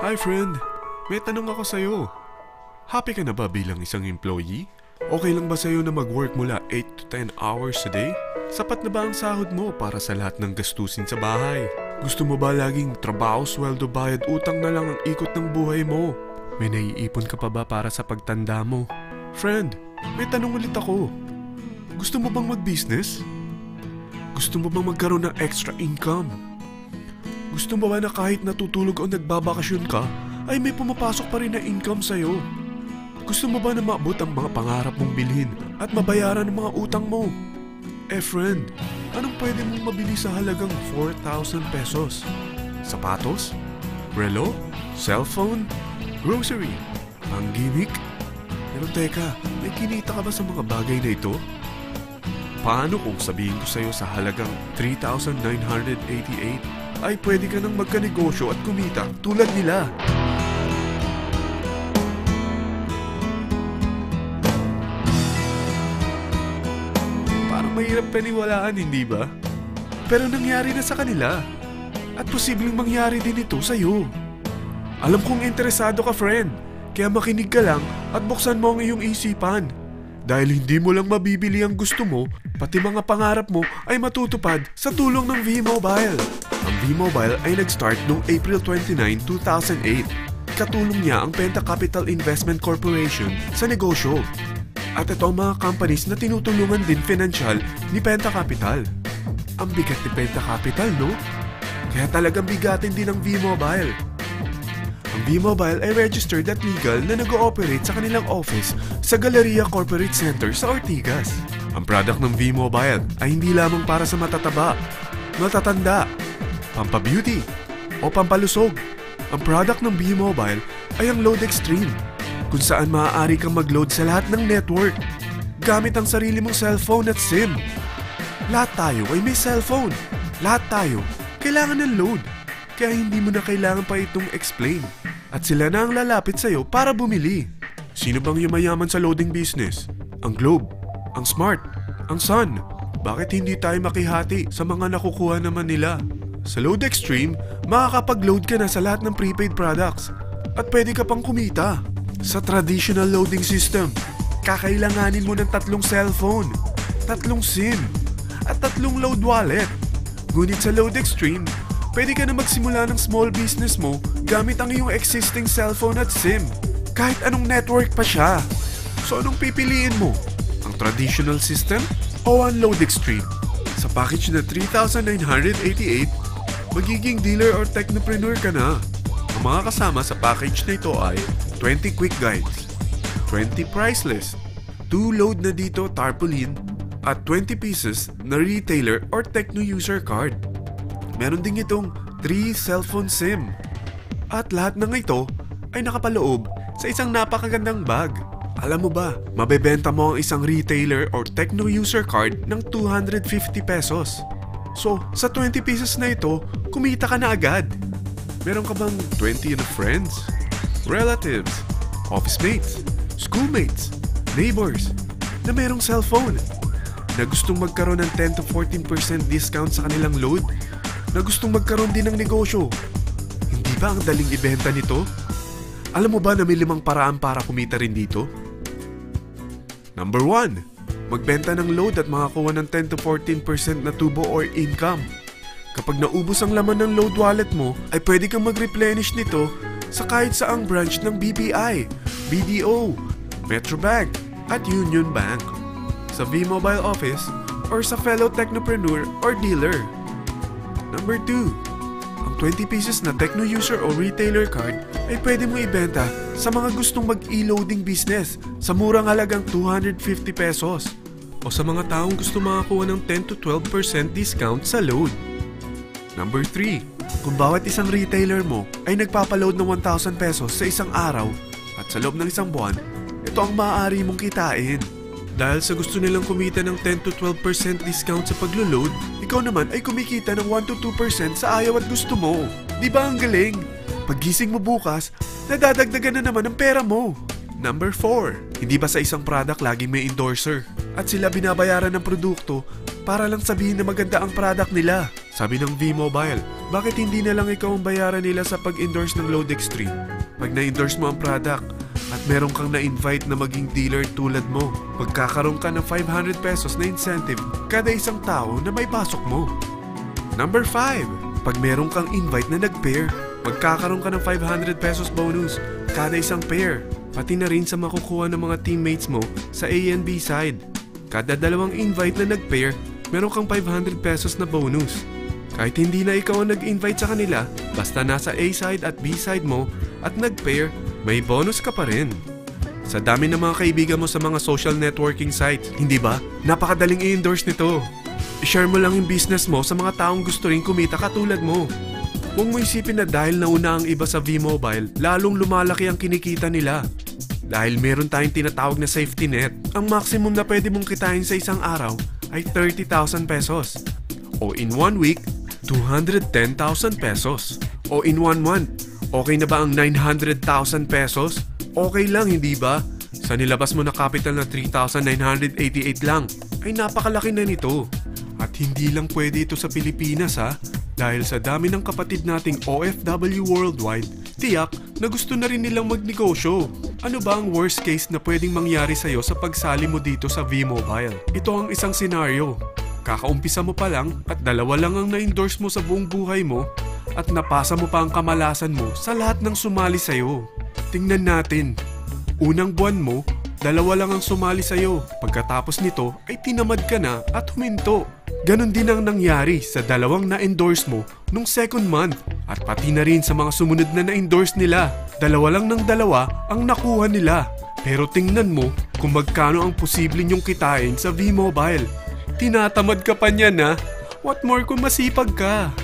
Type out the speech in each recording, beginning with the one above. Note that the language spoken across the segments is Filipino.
Hi friend, may tanong ako sa'yo. Happy ka na ba bilang isang employee? Okay lang ba sa'yo na mag-work mula 8 to 10 hours a day? Sapat na ba ang sahod mo para sa lahat ng gastusin sa bahay? Gusto mo ba laging trabaho, sweldo, bayad, utang na lang ang ikot ng buhay mo? May naiipon ka pa ba para sa pagtanda mo? Friend, may tanong ulit ako. Gusto mo bang mag-business? Gusto mo bang magkaroon ng extra income? Gusto mo ba na kahit natutulog o nagbabakasyon ka, ay may pumapasok pa rin na income sa'yo? Gusto mo ba na maabot ang mga pangarap mong bilhin at mabayaran ang mga utang mo? Friend, anong pwede mong mabili sa halagang 4,000 pesos? Sapatos? Relo? Cellphone? Grocery? Ang gimmick? Pero teka, may kinita ka ba sa mga bagay na ito? Paano kung sabihin ko sa'yo sa halagang 3,988 ay pwede ka nang magkanegosyo at kumita tulad nila? Parang mahirap paniwalaan, hindi ba? Pero nangyari na sa kanila. At posibleng mangyari din ito sa'yo. Alam kong interesado ka, friend. Kaya makinig ka lang at buksan mo ang iyong isipan. Dahil hindi mo lang mabibili ang gusto mo, pati mga pangarap mo ay matutupad sa tulong ng V-Mobile. Ang V-Mobile ay nag-start noong April 29, 2008. Katulong niya ang Penta Capital Investment Corporation sa negosyo. At ito ang mga companies na tinutulungan din financial ni Penta Capital. Ang bigat ni Penta Capital, no? Kaya talagang bigatin din ang V-Mobile. Ang V-Mobile ay registered at legal na nag-ooperate sa kanilang office sa Galleria Corporate Center sa Ortigas. Ang product ng V-Mobile ay hindi lamang para sa matataba, matatanda, pampabeauty, o pampalusog. Ang product ng V-Mobile ay ang Load Extreme, kung saan maaari kang mag-load sa lahat ng network gamit ang sarili mong cellphone at SIM. Lahat tayo ay may cellphone. Lahat tayo kailangan ng load. Kaya hindi mo na kailangan pa itong explain. At sila na ang lalapit sa'yo para bumili. Sino bang yumayaman sa loading business? Ang Globe, ang Smart, ang Sun. Bakit hindi tayo makihati sa mga nakukuha naman nila? Sa Load Extreme, makakapag-load ka na sa lahat ng prepaid products. At pwede ka pang kumita. Sa traditional loading system, kakailanganin mo ng 3 cellphone, 3 SIM, at 3 load wallet. Ngunit sa Load Extreme, pwede ka na magsimula ng small business mo gamit ang iyong existing cellphone at SIM. Kahit anong network pa siya. So anong pipiliin mo? Ang traditional system o ang Load Extreme? Sa package na 3,988, magiging dealer or technopreneur ka na. Ang mga kasama sa package na ito ay 20 quick guides, 20 price list, 2 load na dito tarpaulin, at 20 pieces na retailer or techno user card. Meron din itong 3 cellphone SIM. At lahat ng ito ay nakapaloob sa isang napakagandang bag. Alam mo ba, mabebenta mo ang isang retailer or techno user card ng 250 pesos. So, sa 20 pieces na ito, kumita ka na agad. Meron ka bang 20 na friends, relatives, office mates, schoolmates, neighbors na merong cellphone, na gustong magkaroon ng 10 to 14% discount sa kanilang load, na gustong magkaroon din ng negosyo? Hindi ba ang daling ibenta nito? Alam mo ba na may 5 paraan para kumita rin dito? Number 1, magbenta ng load at makakuha ng 10 to 14% na tubo or income. Kapag naubos ang laman ng load wallet mo, ay pwede kang mag-replenish nito sa kahit saang branch ng BPI, BDO, Metrobank, at Union Bank, sa V-Mobile office, or sa fellow technopreneur or dealer. Number 2, ang 20 pieces na techno user o retailer card ay pwede mo ibenta sa mga gustong mag-e-loading business sa murang halagang 250 pesos o sa mga taong gusto makakuha ng 10 to 12% discount sa load. Number 3, kung bawat isang retailer mo ay nagpapaload ng 1,000 pesos sa isang araw at sa loob ng isang buwan, ito ang maaari mong kitain. Dahil sa gusto nilang kumita ng 10 to 12% discount sa paglo-load, ikaw naman ay kumikita ng 1 to 2% sa ayaw at gusto mo. Di ba ang galing? Paggising mo bukas, nadadagdagan na naman ang pera mo. Number 4, hindi ba sa isang product laging may endorser? At sila binabayaran ng produkto para lang sabihin na maganda ang product nila. Sabi ng V-Mobile, bakit hindi na lang ikaw ang bayaran nila sa pag-endorse ng Load Extreme? Pag na-endorse mo ang product at meron kang na-invite na maging dealer tulad mo, magkakaroon ka ng 500 pesos na incentive kada isang tao na may pasok mo. Number 5. Pag meron kang invite na nag-pair, magkakaroon ka ng 500 pesos bonus kada isang pair, pati na rin sa makukuha ng mga teammates mo sa A and B side. Kada dalawang invite na nag-pair, meron kang 500 pesos na bonus. Kahit hindi na ikaw ang nag-invite sa kanila, basta nasa A side at B side mo at nag-pair, may bonus ka pa rin. Sa dami ng mga kaibigan mo sa mga social networking sites, hindi ba? Napakadaling i-endorse nito. I-share mo lang yung business mo sa mga taong gusto rin kumita katulad mo. Huwag mo isipin na dahil nauna ang iba sa V-Mobile, lalong lumalaki ang kinikita nila. Dahil meron tayong tinatawag na safety net, ang maximum na pwede mong kitain sa isang araw ay 30,000 pesos. O in 1 week, 210,000 pesos. O in 1 month, okay na ba ang 900,000 pesos? Okay lang, hindi ba? Sa nilabas mo na capital na 3,988 lang, ay napakalaki na nito. At hindi lang pwede ito sa Pilipinas ha, dahil sa dami ng kapatid nating OFW worldwide, tiyak na gusto na rin nilang magnegosyo. Ano ba ang worst case na pwedeng mangyari sa'yo sa pagsali mo dito sa V-Mobile? Ito ang isang senaryo. Kakaumpisa mo pa lang at 2 lang ang na-endorse mo sa buong buhay mo at napasa mo pa ang kamalasan mo sa lahat ng sumali sa'yo. Tingnan natin. Unang buwan mo, 2 lang ang sumali sa'yo. Pagkatapos nito ay tinamad ka na at huminto. Ganon din ang nangyari sa 2 na-endorse mo nung second month at pati na rin sa mga sumunod na na-endorse nila. 2 lang ng 2 ang nakuha nila. Pero tingnan mo kung magkano ang posible nyong kitain sa V-Mobile. Tinatamad ka pa niyan ha? What more kung masipag ka?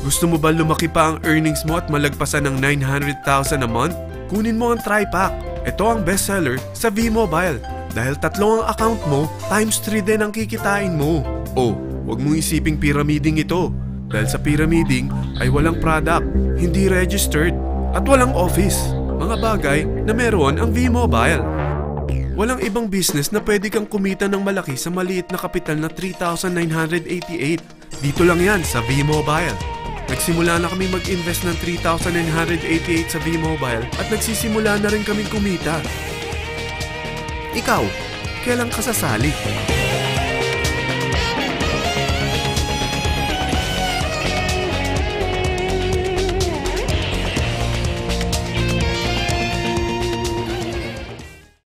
Gusto mo ba lumaki pa ang earnings mo at malagpasan ng 900,000 a month? Kunin mo ang TriPack. Ito ang bestseller sa V-Mobile. Dahil 3 ang account mo, times 3 din ang kikitain mo. Oh, huwag mong isiping pyramiding ito. Dahil sa pyramiding ay walang product, hindi registered, at walang office. Mga bagay na meron ang V-Mobile. Walang ibang business na pwede kang kumita ng malaki sa maliit na kapital na 3,988. Dito lang yan sa V-Mobile. Nagsimula na kami mag-invest ng 3,988 sa V-Mobile at nagsisimula na rin kaming kumita. Ikaw, kailan ka sasali?